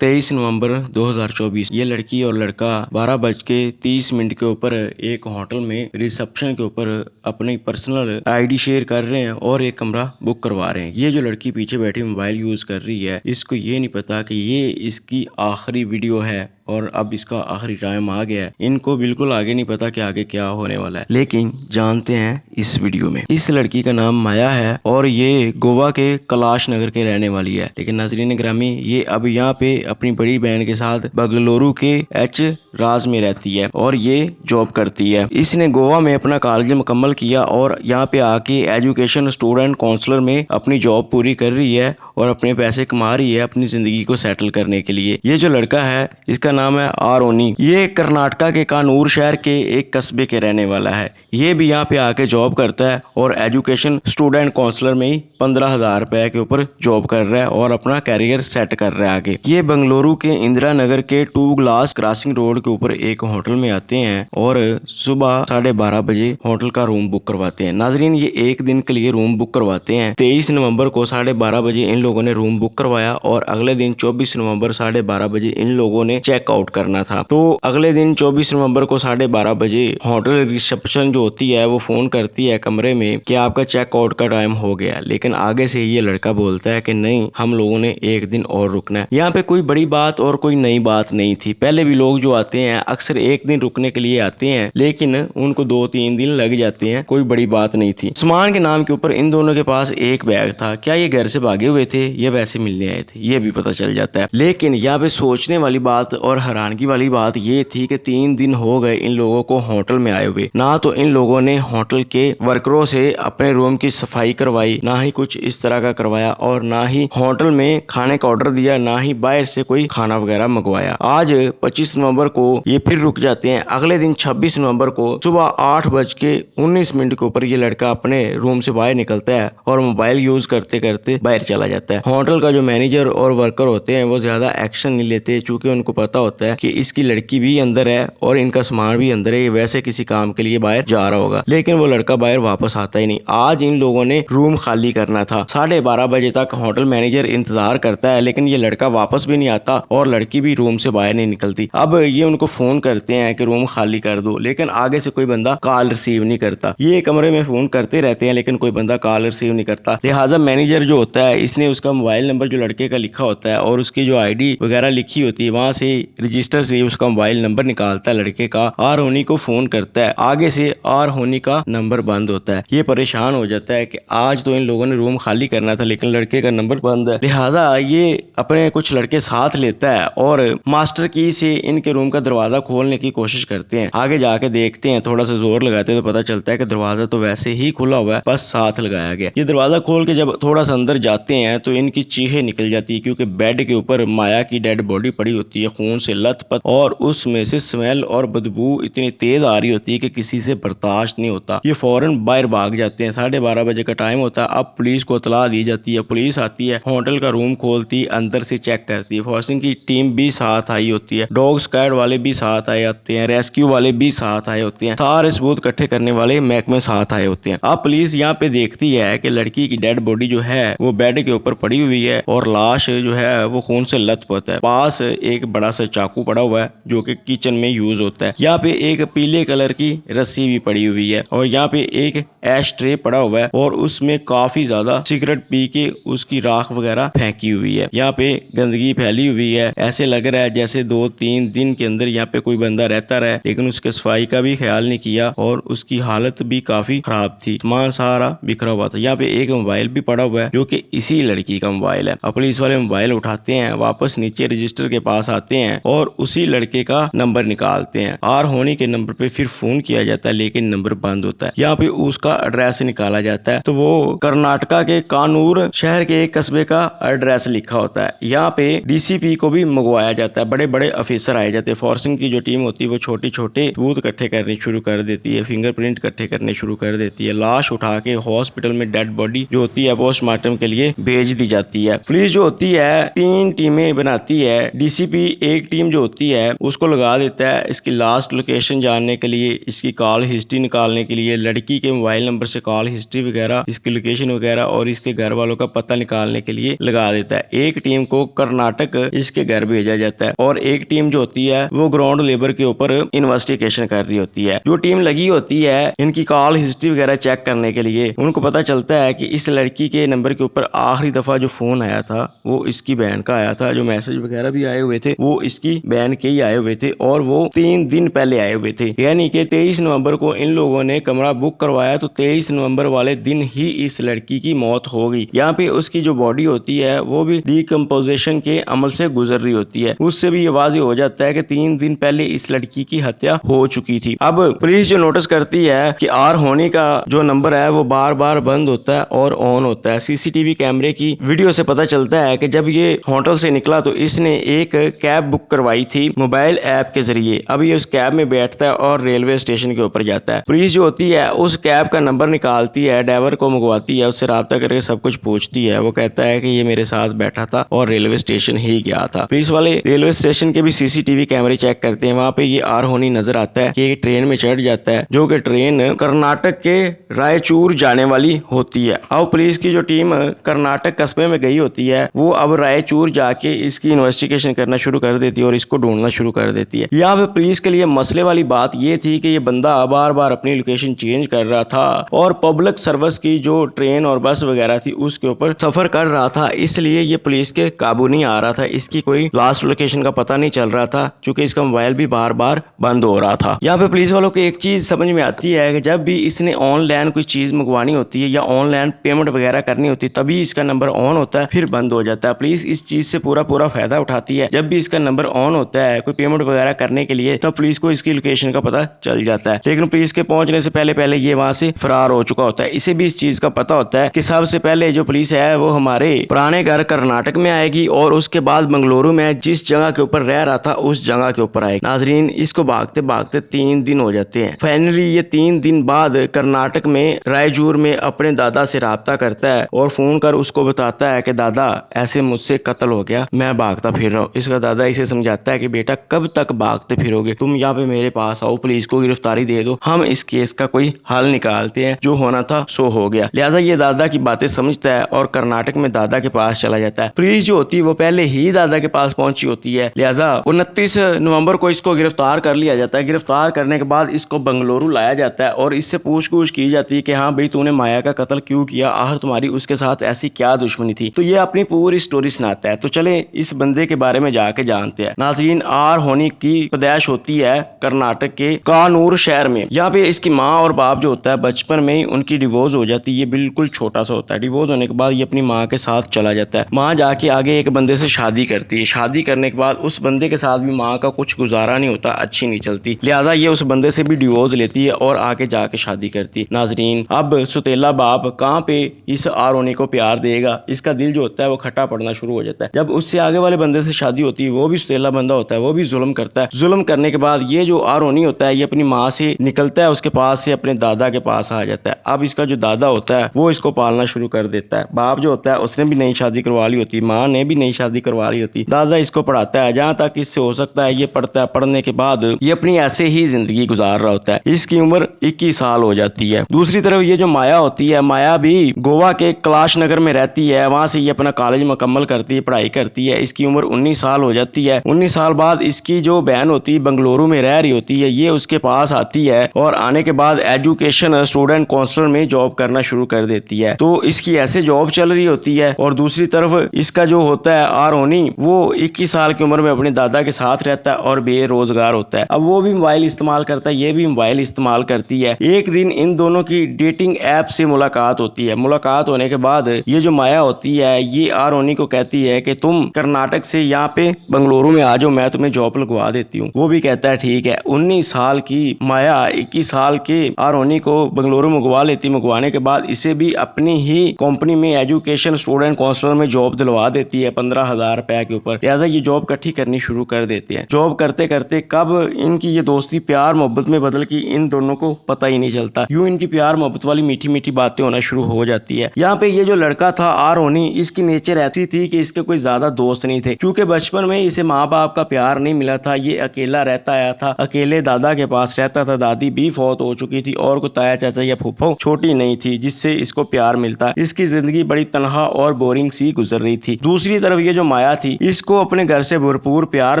23 नवंबर 2024 ये लड़की और लड़का 12:30 के ऊपर एक होटल में रिसेप्शन के ऊपर अपनी पर्सनल आईडी शेयर कर रहे हैं और एक कमरा बुक करवा रहे हैं। ये जो लड़की पीछे बैठी मोबाइल यूज कर रही है, इसको ये नहीं पता कि ये इसकी आखिरी वीडियो है और अब इसका आखिरी टाइम आ गया है। इनको बिल्कुल आगे नहीं पता कि आगे क्या होने वाला है, लेकिन जानते हैं इस वीडियो में। इस लड़की का नाम माया है और ये गोवा के कैलाश नगर के रहने वाली है। लेकिन नाज़रीन ग्रामी, ये अब यहाँ पे अपनी बड़ी बहन के साथ बंगलुरु के एच राज में रहती है और ये जॉब करती है। इसने गोवा में अपना कॉलेज मुकम्मल किया और यहाँ पे आके एजुकेशन स्टूडेंट काउंसलर में अपनी जॉब पूरी कर रही है और अपने पैसे कमा रही है अपनी जिंदगी को सेटल करने के लिए। ये जो लड़का है इसका नाम है आरोनी। ये कर्नाटका के कानूर शहर के एक कस्बे के रहने वाला है। ये भी यहाँ पे आके जॉब करता है और एजुकेशन स्टूडेंट काउंसलर में ही 15,000 रुपए के ऊपर जॉब कर रहा है और अपना कैरियर सेट कर रहा है आगे। ये बंगलुरु के इंदिरा नगर के 2 ग्लास क्रॉसिंग रोड के ऊपर एक होटल में आते हैं और सुबह 12:30 बजे होटल का रूम बुक करवाते हैं। नाजरीन, ये एक दिन के लिए रूम बुक करवाते हैं। 23 नवंबर को 12:30 बजे इन लोगों ने रूम बुक करवाया और अगले दिन 24 नवंबर 12:30 बजे इन लोगों ने चेकआउट करना था। तो अगले दिन 24 नवंबर को 12:30 बजे होटल रिसेप्शन जो होती है वो फोन करती है कमरे में कि आपका चेकआउट का टाइम हो गया। लेकिन आगे से ये लड़का बोलता है कि नहीं, हम लोगों ने एक दिन और रुकना है। यहाँ पे कोई बड़ी बात और कोई नई बात नहीं थी। पहले भी लोग जो आते हैं अक्सर एक दिन रुकने के लिए आते हैं, लेकिन उनको 2-3 दिन लग जाते हैं। कोई बड़ी बात नहीं थी। उस्मान के नाम के ऊपर इन दोनों के पास एक बैग था। क्या ये घर से भागे हुए थे या वैसे मिलने आए थे, ये भी पता चल जाता है। लेकिन यहाँ पे सोचने वाली बात और हैरानगी वाली बात ये थी कि 3 दिन हो गए इन लोगों को होटल में आए हुए। ना तो इन लोगों ने होटल के वर्करों से अपने रूम की सफाई करवाई, ना ही कुछ इस तरह का करवाया और ना ही होटल में खाने का ऑर्डर दिया, ना ही बाहर से कोई खाना वगैरह मंगवाया। आज 25 नवंबर को ये फिर रुक जाते हैं। अगले दिन 26 नवंबर को सुबह 8:19 के ऊपर ये लड़का अपने रूम से बाहर निकलता है और मोबाइल यूज करते करते बाहर चला जाता है। होटल का जो मैनेजर और वर्कर होते हैं वो ज्यादा एक्शन नहीं लेते, चूंकि उनको पता होता है कि इसकी लड़की भी अंदर है और इनका सामान भी अंदर है, ये वैसे किसी काम के लिए बाहर जा रहा होगा। लेकिन वो लड़का बाहर वापस आता ही नहीं। आज इन लोगों ने रूम खाली करना था। 12:30 बजे तक होटल मैनेजर इंतजार करता है, लेकिन ये लड़का वापस भी नहीं आता और लड़की भी रूम से बाहर नहीं निकलती। अब ये उनको फोन करते हैं कि रूम खाली कर दो, लेकिन आगे से कोई बंदा कॉल रिसीव नहीं करता। ये कमरे में फोन करते रहते हैं लेकिन कोई बंदा कॉल रिसीव नहीं करता। लिहाजा मैनेजर जो होता है इसने उसका मोबाइल नंबर जो लड़के का लिखा होता है और उसकी जो आईडी वगैरह लिखी होती है वहां से रजिस्टर से उसका मोबाइल नंबर निकालता है लड़के का, आर होनी को फोन करता है। आगे से आर होनी का नंबर बंद होता है। ये परेशान हो जाता है कि आज तो इन लोगों ने रूम खाली करना था लेकिन लड़के का नंबर बंद है। लिहाजा ये अपने कुछ लड़के साथ लेता है और मास्टर की से इनके रूम का दरवाजा खोलने की कोशिश करते हैं। आगे जाके देखते हैं, थोड़ा सा जोर लगाते हैं तो पता चलता है कि दरवाजा तो वैसे ही खुला हुआ है, बस साथ लगाया गया। ये दरवाजा खोल के जब थोड़ा सा अंदर जाते हैं तो इनकी चीखें निकल जाती है, क्योंकि बेड के ऊपर माया की डेड बॉडी पड़ी होती है, खून से लथपथ, और उसमें से स्मेल और बदबू इतनी तेज आ रही होती है कि किसी से बर्दाश्त नहीं होता। ये फौरन बाहर भाग जाते हैं। 12:30 बजे का टाइम होता है। अब पुलिस को इतला दी जाती है। पुलिस आती है, होटल का रूम खोलती, अंदर से चेक करती है। फॉरेंसिक की टीम भी साथ आई होती है, डॉग स्क्वाड वाले भी साथ आए होते हैं, रेस्क्यू वाले भी साथ आए होते हैं, सारे सबूत इकट्ठे करने वाले महकमे साथ आए होते हैं। अब पुलिस यहाँ पे देखती है कि लड़की की डेड बॉडी जो है वो बेड के ऊपर पड़ी हुई है और लाश जो है वो खून से लथपथ है। पास एक बड़ा सा चाकू पड़ा हुआ है जो कि किचन में यूज होता है। यहाँ पे एक पीले कलर की रस्सी भी पड़ी हुई है और यहाँ पे एक एश ट्रे पड़ा हुआ है और उसमें काफी ज्यादा सिगरेट पी के उसकी राख वगैरह फेंकी हुई है। यहाँ पे गंदगी फैली हुई है। ऐसे लग रहा है जैसे 2-3 दिन के अंदर यहाँ पे कोई बंदा रहता रहा, लेकिन उसके सफाई का भी ख्याल नहीं किया और उसकी हालत भी काफी खराब थी। सामान सारा बिखरा हुआ था। यहाँ पे एक मोबाइल भी पड़ा हुआ है जो कि इसी लड़की का मोबाइल है। पुलिस वाले मोबाइल उठाते हैं, वापस नीचे रजिस्टर के पास आते हैं और उसी लड़के का नंबर निकालते हैं। आर होनी के नंबर पे फिर फोन किया जाता है लेकिन नंबर बंद होता है। यहाँ पे उसका एड्रेस निकाला जाता है तो वो कर्नाटका के कानूर शहर के एक कस्बे का एड्रेस लिखा होता है। यहाँ पे डीसीपी को भी मंगवाया जाता है, बड़े बड़े ऑफिसर आए जाते हैं। फॉरेंसिक की जो टीम होती है वो छोटे छोटे सबूत इकट्ठे करने शुरू कर देती है, फिंगरप्रिंट इकट्ठे करने शुरू कर देती है। लाश उठा के हॉस्पिटल में डेड बॉडी जो होती है पोस्टमार्टम के लिए भेज दी जाती है। पुलिस जो होती है 3 टीमें बनाती है। डीसीपी एक एक टीम जो होती है उसको लगा देता है इसकी लास्ट लोकेशन जानने के लिए, इसकी कॉल हिस्ट्री निकालने के लिए, लड़की के मोबाइल नंबर से कॉल हिस्ट्री वगैरह, इसकी लोकेशन वगैरह और इसके घर वालों का पता निकालने के लिए लगा देता है। एक टीम को कर्नाटक इसके घर भेजा जाता है और एक टीम जो होती है वो ग्राउंड लेवल के ऊपर इन्वेस्टिगेशन कर रही होती है। जो टीम लगी होती है इनकी कॉल हिस्ट्री वगैरह चेक करने के लिए, उनको पता चलता है कि इस लड़की के नंबर के ऊपर आखिरी दफा जो फोन आया था वो इसकी बहन का आया था, जो मैसेज वगैरह भी आए हुए थे वो इसकी बहन के ही आए हुए थे और वो 3 दिन पहले आए हुए थे। यानी कि 23 नवंबर को इन लोगों ने कमरा बुक करवाया तो 23 नवंबर वाले दिन ही इस लड़की की मौत हो गई। यहाँ पे उसकी जो बॉडी होती है वो भी डिकम्पोजिशन के अमल से गुजर रही होती है। उससे भी ये वाज़ेह हो जाता है कि 3 दिन पहले इस लड़की की हत्या हो चुकी थी। अब पुलिस जो नोटिस करती है कि आर होनी का जो नंबर है वो बार बार बंद होता है और ऑन होता है। सीसीटीवी कैमरे की वीडियो से पता चलता है कि जब ये होटल से निकला तो इसने एक कैब बुक करवाई थी मोबाइल ऐप के जरिए। अब ये उस कैब में बैठता है और रेलवे स्टेशन के ऊपर जाता है। पुलिस जो होती है उस कैब का नंबर निकालती है, ड्राइवर को मंगवाती है, उससे राब्ता करके सब कुछ पूछती है। वो कहता है कि ये मेरे साथ बैठा था और रेलवे स्टेशन ही गया था। पुलिस वाले रेलवे स्टेशन के भी सीसीटीवी कैमरे चेक करते हैं। वहाँ पे ये आर होनी नजर आता है कि एक ट्रेन में चढ़ जाता है जो कि ट्रेन कर्नाटक के रायचूर जाने वाली होती है। अब पुलिस की जो टीम कर्नाटक कस्बे में गई होती है वो अब रायचूर जाके इसकी इन्वेस्टिगेशन करना शुरू कर देती है और इसको ढूंढना शुरू कर देती है। यहाँ पे पुलिस के लिए मसले वाली बात ये थी कि ये बंदा बार बार अपनी लोकेशन चेंज कर रहा था और पब्लिक सर्विस की जो ट्रेन और बस वगैरह थी उसके ऊपर सफर कर रहा था, इसलिए ये पुलिस के काबू नहीं आ रहा था। इसकी कोई लास्ट लोकेशन का पता नहीं चल रहा था क्योंकि इसका मोबाइल भी बार बार बंद हो रहा था। यहाँ पे पुलिस वालों को एक चीज समझ में आती है कि जब भी इसने ऑनलाइन कोई चीज मंगवानी होती है या ऑनलाइन पेमेंट वगैरह करनी होती है तभी इसका नंबर ऑन होता है फिर बंद हो जाता है। पुलिस इस चीज से पूरा फायदा उठाती है। जब भी इसका नंबर ऑन होता है कोई पेमेंट वगैरह करने के लिए तब पुलिस को इसकी लोकेशन का पता चल जाता है। लेकिन पुलिस के पहुंचने से पहले ये वहां से फरार हो चुका होता है। इसे भी इस चीज का पता होता है कि सबसे पहले जो पुलिस है वो हमारे पुराने घर कर्नाटक में आएगी और उसके बाद बंगलुरु में जिस जगह के ऊपर रह रहा था उस जगह के ऊपर आएगी। नाजरीन, इसको भागते भागते 3 दिन हो जाते हैं। फाइनली ये 3 दिन बाद कर्नाटक में रायचूर में अपने दादा से राब्ता करता है और फोन कर उसको बताता है कि दादा ऐसे मुझसे कत्ल हो गया, मैं भागता फिर रहा हूँ। इसका दादा इसे समझाता है कि बेटा कब तक भागते फिरोगे, तुम यहाँ पे मेरे पास आओ, पुलिस को गिरफ्तारी दे दो, हम इस केस का कोई हल निकालते हैं, जो होना था सो हो गया। लिहाजा ये दादा की बातें समझता है और कर्नाटक में दादा के पास चला जाता है। पुलिस जो होती है वो पहले ही दादा के पास पहुंची होती है। लिहाजा 29 नवंबर को इसको गिरफ्तार कर लिया जाता है। गिरफ्तार करने के बाद इसको बंगलुरु लाया जाता है और इससे पूछ-गूछ की जाती है कि हाँ भाई तूने माया का कत्ल क्यों किया, आखिर तुम्हारी उसके साथ ऐसी क्या दुश्मनी थी। तो ये अपनी पूरी स्टोरी सुनाता है। तो चले इस बंदे के बारे में जाके जानते हैं। नाज़रीन, आर होनी की पैदाइश होती है कर्नाटक के कानूर शहर में। यहाँ पे इसकी माँ और बाप जो होता है बचपन में ही उनकी डिवोर्स हो जाती है। ये बिल्कुल छोटा सा होता है। डिवोर्स होने के बाद ये अपनी माँ के साथ चला जाता है। माँ जाके आगे एक बंदे से शादी करती है। शादी करने के बाद उस बंदे के साथ भी माँ का कुछ गुजारा नहीं होता, अच्छी नहीं चलती। लिहाजा ये उस बंदे से भी डिवोर्स लेती है और आगे जाके शादी करती है। नाजरीन, अब सुतेला बाप कहाँ पे इस आर होनी को प्यार देगा, इसका दिल जो होता है वो खट्टा पड़ना शुरू हो जाता है। जब उससे आगे वाले बंदे से शादी होती है वो भी सुतेला बंदा होता है, वो भी जुल्म करता है। जुल्म करने के बाद ये जो आर होनी होता है ये अपनी माँ से निकलता है, उसके पास से अपने दादा के पास आ जाता है। अब इसका जो दादा होता है वो इसको पालना शुरू कर देता है। बाप जो होता है उसने भी नई शादी करवा ली होती, माँ ने भी नई शादी करवा ली होती। दादा इसको पढ़ाता है जहाँ तक इससे हो सकता है ये पढ़ता है। पढ़ने के बाद ये अपनी ऐसे ही जिंदगी गुजार रहा होता है। इसकी उम्र 21 साल हो जाती है। दूसरी तरफ ये जो माया होती है, माया भी गोवा के कैलाश नगर में रहती है। वहां से ये अपना कॉलेज मुकम्मल करती है, पढ़ाई करती है। इसकी उम्र 19 साल हो जाती है। 19 साल बाद इसकी जो बहन होती है बंगलुरु में रह रही होती है, ये उसके पास आती है और आने के बाद एजुकेशन स्टूडेंट काउंसलर में जॉब करना शुरू कर देती है। तो इसकी ऐसे जॉब चल रही होती है और दूसरी तरफ इसका जो होता है आर होनी वो 21 साल की उम्र में अपने दादा के साथ रहता है और बेरोजगार होता है। अब वो भी मोबाइल इस्तेमाल करता है, ये भी मोबाइल इस्तेमाल करती है। एक दिन इन दोनों की डेटिंग ऐप से मुलाकात होती है। मुलाकात होने के बाद ये जो माया होती है ये आर होनी को कहती है कि तुम कर्नाटक से यहाँ पे बंगलुरु में आ जाओ, मैं तुम्हें जॉब लगवा देती हूँ। वो भी कहता है ठीक है। 19 साल की माया 21 साल के आर होनी को बंगलुरु मंगवा लेती। मंगवाने के बाद इसे भी अपनी ही कंपनी में एजुकेशन स्टूडेंट काउंसलर में जॉब दिलवा देती है 15,000 रुपए के ऊपर। लिहाजा ये जॉब इकट्ठी करनी शुरू कर देते हैं। जॉब करते करते कब इनकी ये दोस्ती प्यार मोहब्बत में बदल की इन दोनों को पता ही नहीं चलता। यूं इनकी प्यार मोहब्बत वाली मीठी मीठी बातें होना शुरू हो जाती है। यहाँ पे ये जो लड़का था आर होनी, इसकी नेचर ऐसी थी कि इसके कोई ज्यादा दोस्त नहीं थे क्योंकि बचपन में इसे माँ माँ बाप का प्यार नहीं मिला था, ये अकेला रहता आया था, अकेले दादा के पास रहता था, दादी भी फौत हो चुकी थी और कोई ताया चाचा या फूफो छोटी नहीं थी जिससे इसको प्यार मिलता। इसकी जिंदगी बड़ी तनहा और बोरिंग सी गुजर रही थी। दूसरी तरफ ये जो माया थी, इसको अपने घर से भरपूर प्यार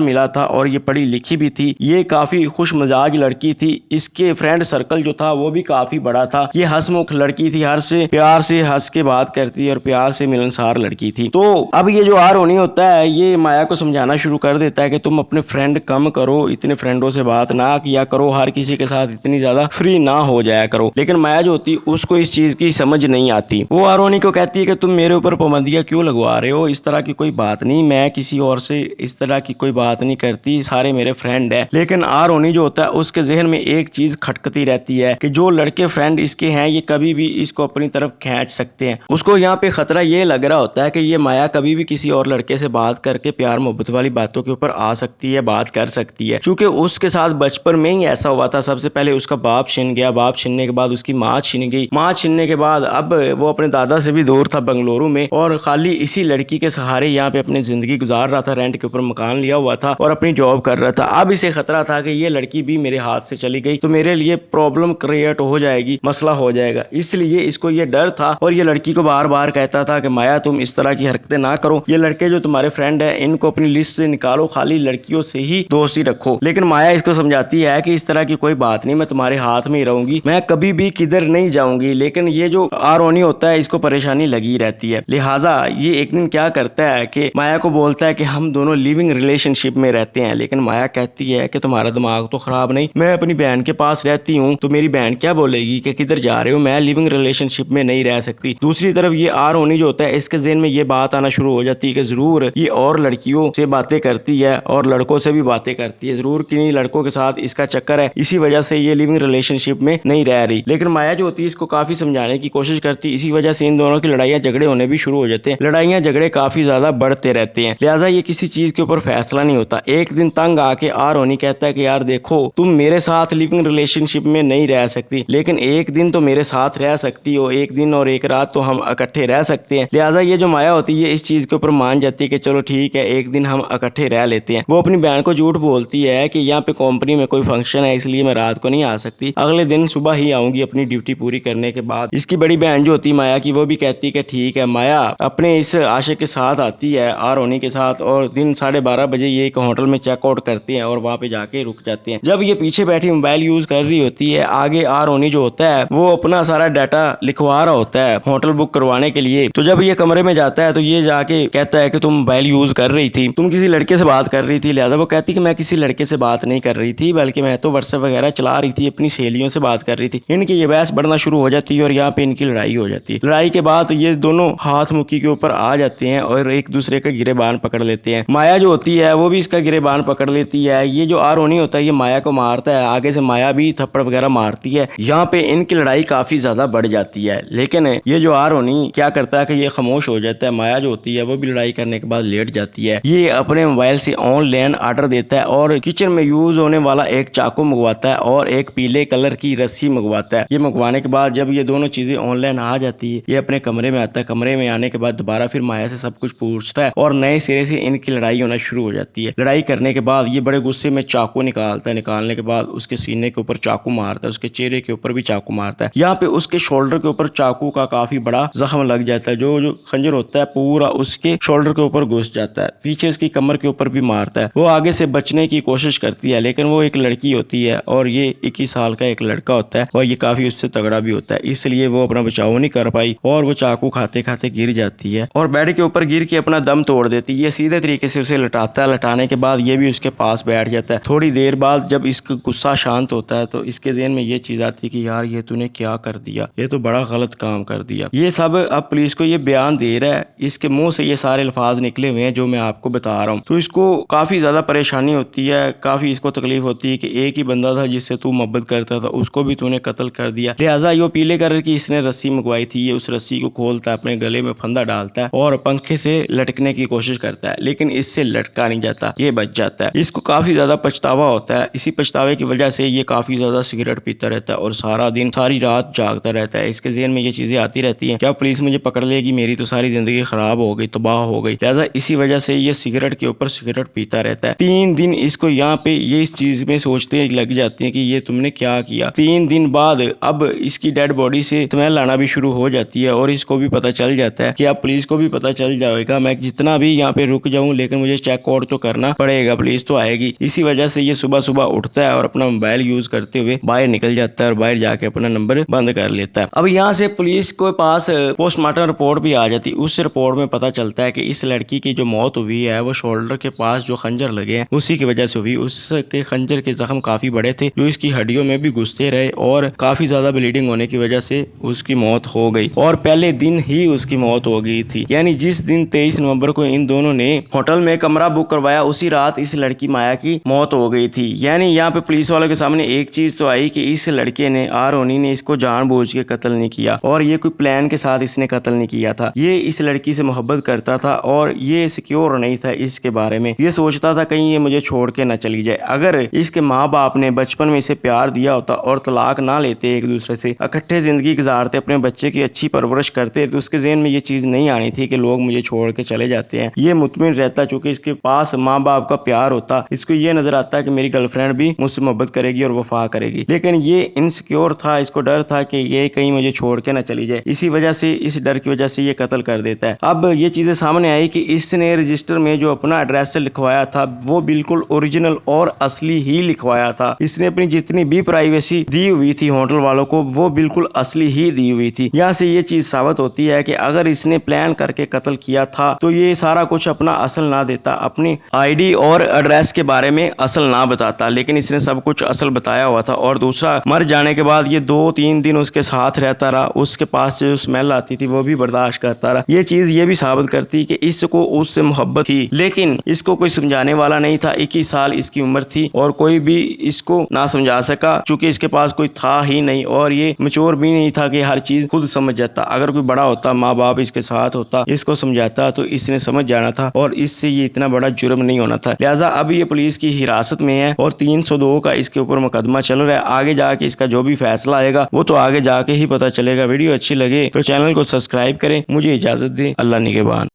मिला था और ये पढ़ी लिखी भी थी, ये काफी खुश मिजाज लड़की थी, इसके फ्रेंड सर्कल जो था वो भी काफी बड़ा था, ये हंसमुख लड़की थी, हर से प्यार से हंस के बात करती और प्यार से मिलनसार लड़की थी। तो अब ये जो आरोनी होता है ये माया को समझाना शुरू कर देता है कि तुम अपने फ्रेंड कम करो, इतने फ्रेंडों से बात ना किया करो, हर किसी के साथ इतनी ज्यादा फ्री ना हो जाया करो। लेकिन माया जो होती उसको इस चीज की समझ नहीं आती। वो आरोनी को कहती है कि तुम मेरे ऊपर पाबंदियां क्यों लगवा रहे हो, इस तरह की कोई बात नहीं, मैं किसी और से इस तरह की कोई बात नहीं करती, सारे मेरे फ्रेंड है। लेकिन आरोनी जो होता है उसके जहन में एक चीज खटकती रहती है कि जो लड़के फ्रेंड इसके हैं ये कभी भी इसको अपनी तरफ खींच सकते हैं। उसको यहाँ पे खतरा ये लग रहा होता है कि ये माया कभी भी किसी और लड़के से बात करके प्यार मोहब्बत वाली बातों के ऊपर आ सकती है, बात कर सकती है, क्योंकि उसके साथ बचपन में ही ऐसा हुआ था। सबसे पहले उसका बाप छिन गया, बाप छिनने के बाद उसकी माँ छिन गई, माँ छिनने के बाद अब वो अपने दादा से भी दूर था बंगलुरु में और खाली इसी लड़की के सहारे यहाँ पे अपनी जिंदगी गुजार रहा था, रेंट के ऊपर मकान लिया हुआ था और अपनी जॉब कर रहा था। अब इसे खतरा था कि ये लड़की भी मेरे हाथ से चली गई तो मेरे लिए प्रॉब्लम क्रिएट हो जाएगी, मसला हो जाएगा, इसलिए इसको ये डर था और ये लड़की को बार बार कहता था कि माया तुम इस तरह की हरकतें ना करो, ये लड़के जो तुम्हारे फ्रेंड है इनको अपनी लिस्ट से निकालो, खाली लड़कियों से ही दोस्ती रखो। लेकिन माया इसको समझाती है कि इस तरह की कोई बात नहीं, मैं तुम्हारे हाथ में ही रहूंगी, मैं कभी भी किधर नहीं जाऊंगी। लेकिन ये जो आरोनी होता है इसको परेशानी लगी रहती है, लिहाजा ये एक दिन क्या करता है कि माया को बोलता है कि हम दोनों लिविंग रिलेशनशिप में रहते हैं। लेकिन माया कहती है कि तुम्हारा दिमाग तो खराब नहीं, मैं अपनी बहन के पास रहती हूँ तो मेरी बहन क्या बोलेगी कि किधर जा रहे हो, मैं लिविंग रिलेशनशिप में नहीं रह सकती। दूसरी तरफ ये आरोनी जो होता है इसके ज़हन में ये बात आना शुरू हो जाती है कि जरूर ये और लड़कियों से बातें करती है और लड़कों से भी बातें करती है, जरूर किन्हीं लड़कों के साथ इसका चक्कर है, इसी वजह से ये लिविंग रिलेशनशिप में नहीं रह रही। लेकिन माया जो होती है इसको काफी समझाने की कोशिश करती है, इसी वजह से इन दोनों की लड़ाइयाँ झगड़े होने भी शुरू हो जाते हैं, लड़ाइयाँ झगड़े काफी ज्यादा बढ़ते रहते हैं, लिहाजा ये किसी चीज के ऊपर फैसला नहीं होता। एक दिन तंग आके आरोनी कहता है कि यार देखो तुम मेरे साथ लिविंग रिलेशनशिप में नहीं रह सकती, लेकिन एक दिन तो मेरे साथ रह सकती हो, एक दिन और एक रात तो हम इकट्ठे रह सकते हैं। लिहाजा ये जो माया होती है इस चीज के ऊपर मान जाती है कि चलो ठीक है एक दिन हम इकट्ठे रह लेते हैं। वो अपनी बहन को झूठ बोलती है कि यहाँ पे कंपनी में कोई फंक्शन है इसलिए मैं रात को नहीं आ सकती, अगले दिन सुबह ही आऊंगी अपनी ड्यूटी पूरी करने के बाद। इसकी बड़ी बहन जो होती है माया की वो भी कहती है कि ठीक है। माया अपने इस आशिक के साथ आती है आरोनी के साथ और दिन 12:30 बजे ये एक होटल में चेकआउट करते हैं और वहाँ पे जाके रुक जाते हैं। जब ये पीछे बैठी मोबाइल यूज कर रही होती है, आगे आरोनी जो होता है वो अपना सारा डाटा लिखवा रहा होता है होटल बुक करवाने के लिए। तो जब ये कमरे में जाता है तो ये जाके कहता है कि तुम मोबाइल यूज कर रही थी, तुम किसी लड़के से बात कर रही थी। लिहाजा वो कहती कि मैं किसी लड़के से बात नहीं कर रही थी, बल्कि मैं तो व्हाट्सएप वगैरह चला रही थी, अपनी सहेलियों से बात कर रही थी। इनकी ये बहस बढ़ना शुरू हो जाती है और यहाँ पे इनकी लड़ाई हो जाती है। लड़ाई के बाद ये दोनों हाथ मुक्की के ऊपर आ जाते हैं और एक दूसरे का गिरेबान पकड़ लेते हैं। माया जो होती है वो भी इसका गिरेबान पकड़ लेती है। ये जो आरोनी होता है ये माया को मारता है, आगे से माया भी थप्पड़ वगैरह मारती है। यहाँ पे इनकी लड़ाई काफी ज्यादा बढ़ जाती है। लेकिन ये जो आरोनी क्या करता है कि ये खामोश हो जाता है। माया जो होती है वो भी लड़ाई करने के बाद लेट जाती है। ये अपने मोबाइल से ऑनलाइन ऑर्डर देता है और किचन में यूज होने वाला एक चाकू मंगवाता है और एक पीले कलर की रस्सी मंगवाता है। ये मंगवाने के बाद जब ये दोनों चीजें ऑनलाइन आ जाती है, ये अपने कमरे में आता है। कमरे में आने के बाद दोबारा फिर माया से सब कुछ पूछता है और नए सिरे से इनकी लड़ाई होना शुरू हो जाती है। लड़ाई करने के बाद ये बड़े गुस्से में चाकू निकालता है, निकालने के बाद उसके सीने के ऊपर चाकू मारता है, उसके चेहरे के ऊपर भी चाकू मारता है। यहाँ पे उसके शोल्डर के ऊपर चाकू का काफी बड़ा जख्म लग जाता है। जो खंजर होता है पूरा उसके शोल्डर के ऊपर घुस जाता है। पीछे इसकी कमर के ऊपर भी मारता है। वो आगे से बचने की कोशिश करती है, लेकिन वो एक लड़की होती है और ये 21 साल का एक लड़का होता है और ये काफी उससे तगड़ा भी होता है, इसलिए वो अपना बचाव नहीं कर पाई और वो चाकू खाते खाते गिर जाती है और बेड के ऊपर गिर के अपना दम तोड़ देती है। ये सीधे तरीके से उसे लटाता है, लटाने के बाद ये भी उसके पास बैठ जाता है। थोड़ी देर बाद जब इसका गुस्सा शांत होता है तो इसके ज़हन में ये चीज आती है कि यार ये तूने क्या कर दिया, ये तो बड़ा गलत काम कर दिया। ये सब अब पुलिस को ये बयान दे रहा है, इसके मुंह से ये सारे अल्फाज निकले हुए हैं जो मैं आपको बता रहा हूँ। तो इसको काफी ज्यादा परेशानी होती है, काफी इसको तकलीफ होती है कि एक ही बंदा था जिससे तू मोहब्बत करता था, उसको भी तूने कत्ल कर दिया। लिहाजा ये पीले कलर की इसने रस्सी मंगवाई थी, ये उस रस्सी को खोलता है, अपने गले में फंदा डालता है और पंखे से लटकने की कोशिश करता है, लेकिन इससे लटका नहीं जाता, ये बच जाता है। इसको काफी ज्यादा पछतावा होता है। इसी पछतावे की वजह से ये काफी ज्यादा सिगरेट पीता रहता है और सारा दिन सारी रात जागता रहता है। इसके ज़हन में ये चीजें आती रहती हैं, क्या पुलिस मुझे पकड़ लेगी, मेरी तो सारी जिंदगी खराब हो गई, तबाह हो गई। लिहाजा इसी वजह से ये सिगरेट के ऊपर सिगरेट पीता रहता है। 3 दिन इसको यहाँ पे ये इस चीज में सोचते लग जाते हैं कि ये तुमने क्या किया। 3 दिन बाद अब इसकी डेड बॉडी से स्मेल आना भी शुरू हो जाती है और इसको भी पता चल जाता है कि अब पुलिस को भी पता चल जाएगा, मैं जितना भी यहाँ पे रुक जाऊं लेकिन मुझे चेक आउट तो करना पड़ेगा, पुलिस तो आएगी। इसी वजह से ये सुबह सुबह उठता है और अपना मोबाइल यूज करते हुए बाहर निकल जाता है और बाहर जाके अपना नंबर बंद कर लेता है। अब यहाँ से पुलिस के पास पोस्टमार्टम रिपोर्ट भी आ जाती है। उस रिपोर्ट में पता चलता है कि इस लड़की की जो मौत हुई है वो शोल्डर के पास जो खंजर लगे हैं उसी की वजह से हुई। उसके खंजर के जख्म काफी बड़े थे जो इसकी हड्डियों में भी घुसते रहे और काफी ज्यादा ब्लीडिंग होने की वजह से उसकी मौत हो गई और पहले दिन ही उसकी मौत हो गई थी। यानी जिस दिन 23 नवंबर को इन दोनों ने होटल में कमरा बुक करवाया उसी रात इस लड़की माया की मौत हो गई थी। यानी यहाँ पे पुलिस वालों के सामने एक चीज तो आई कि इस लड़के ने आरोनी ने इसको जानबूझ के कत्ल नहीं किया और ये कोई प्लान के साथ इसने कत्ल नहीं किया था। ये इस लड़की से मोहब्बत करता था और ये सिक्योर नहीं था इसके बारे में। ये सोचता था कहीं ये मुझे छोड़ के न चली जाए। अगर इसके माँ बाप ने बचपन में इसे प्यार दिया होता और तलाक ना लेते, एक दूसरे से इकट्ठे जिंदगी गुजारते, अपने बच्चे की अच्छी परवरिश करते, तो उसके ज़हन में ये चीज नहीं आनी थी कि लोग मुझे छोड़ के चले जाते हैं। ये मुतमिन रहता चूंकि इसके पास माँ बाप का प्यार होता, इसको ये नजर आता है कि मेरी गर्लफ्रेंड भी मुझसे मोहब्बत करेगी और वफा करेगी। लेकिन ये इनसिक्योर था, इसको डर था कि ये कहीं मुझे छोड़ के ना चली जाए। इसी वजह से, इस डर की वजह से ये कत्ल कर देता है। अब ये चीजें सामने आई कि इसने रजिस्टर में जो अपना एड्रेस लिखवाया था वो बिल्कुल ओरिजिनल और असली ही लिखवाया था। इसने अपनी जितनी भी प्राइवेसी दी हुई थी होटल वालों को वो बिल्कुल असली ही दी हुई थी। यहाँ से ये चीज साबित होती है कि अगर इसने प्लान करके कत्ल किया था तो ये सारा कुछ अपना असल ना देता, अपनी आईडी और एड्रेस के बारे में असल ना बताता, लेकिन इसने सब कुछ असल बताया हुआ था। और दूसरा, मर जाने के बाद ये 2-3 दिन उसके साथ रहता रहा, उसके पास जो स्मेल आती थी वो भी बर्दाश्त करता रहा। ये चीज ये भी साबित करती कि इसको उससे मोहब्बत थी, लेकिन इसको कोई समझाने वाला नहीं था। 21 साल इसकी उम्र थी और कोई भी इसको ना समझा सका चूंकि इसके पास कोई था ही नहीं और ये मैच्योर भी नहीं था कि हर चीज खुद समझ जाता। अगर कोई बड़ा होता, माँ बाप इसके साथ होता, इसको समझाता तो इसने समझ जाना था और इससे ये इतना बड़ा जुर्म नहीं होना था। लिहाजा अब ये पुलिस की हिरासत में है और 302 का इसके ऊपर मुकदमा चल रहा है। आगे जाके इसका जो भी फैसला आएगा वो तो आगे जाके ही पता चलेगा। वीडियो अच्छी लगे तो चैनल को सब्सक्राइब करें। मुझे इजाजत दें। अल्लाह निगहबान।